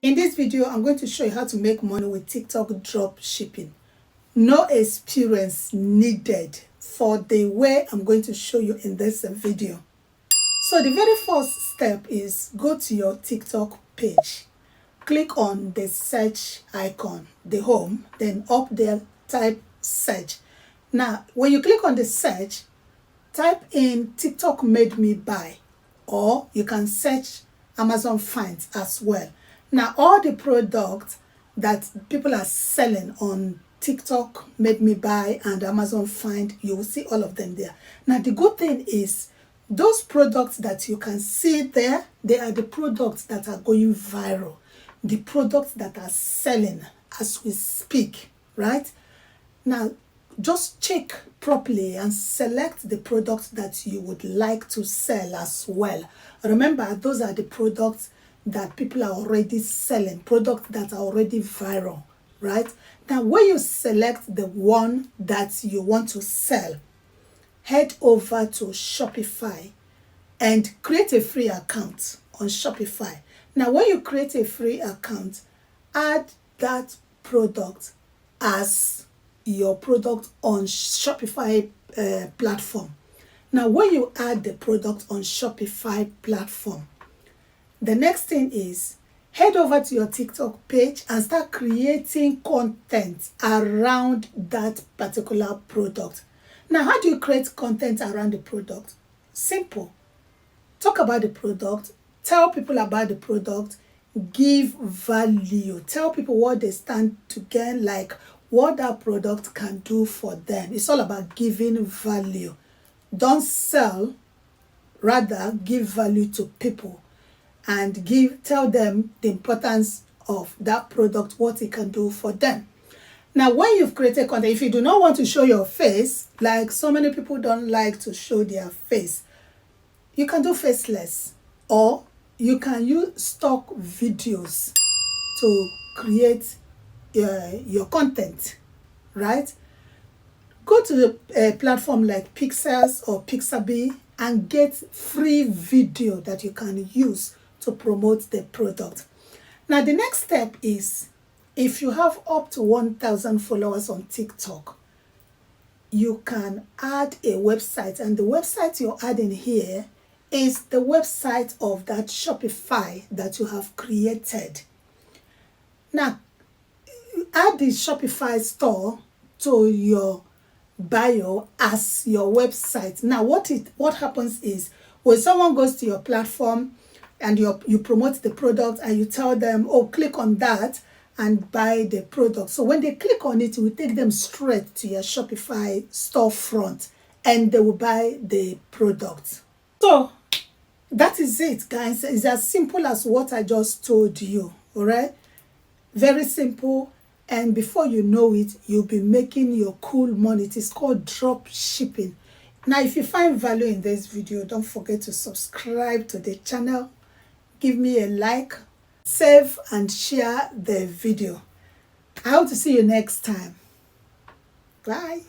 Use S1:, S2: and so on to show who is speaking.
S1: In this video, I'm going to show you how to make money with TikTok drop shipping. No experience needed for the way I'm going to show you in this video. So the very first step is go to your TikTok page. Click on the search icon, the home, then up there type search. Now, when you click on the search, type in TikTok made me buy, or you can search Amazon finds as well. Now, all the products that people are selling on TikTok made me buy and Amazon find, you will see all of them there. Now, the good thing is those products that you can see there, they are the products that are going viral, the products that are selling as we speak, right? Now, just check properly and select the products that you would like to sell as well. Remember, those are the products that people are already selling, products that are already viral, right? Now, when you select the one that you want to sell, head over to Shopify and create a free account on Shopify. Now, when you create a free account, add that product as your product on Shopify platform. Now, when you add the product on Shopify platform, the next thing is head over to your TikTok page and start creating content around that particular product. Now, how do you create content around the product? Simple. Talk about the product, tell people about the product, give value, tell people what they stand to gain, like what that product can do for them. It's all about giving value. Don't sell, rather give value to people and tell them the importance of that product, what it can do for them. Now, when you've created content, if you do not want to show your face, like so many people don't like to show their face, you can do faceless, or you can use stock videos to create your content, right? Go to a platform like Pixels or Pixabay and get free video that you can use to promote the product. Now, the next step is, if you have up to 1,000 followers on TikTok, you can add a website, and the website you're adding here is the website of that Shopify that you have created. Now, add the Shopify store to your bio as your website. Now, what happens is, when someone goes to your platform and you promote the product and you tell them, oh, click on that and buy the product. So when they click on it, it will take them straight to your Shopify storefront and they will buy the product. So that is it, guys. It's as simple as what I just told you, all right? Very simple. And before you know it, you'll be making your cool money. It is called drop shipping. Now, if you find value in this video, don't forget to subscribe to the channel. Give me a like, save and share the video. I hope to see you next time. Bye.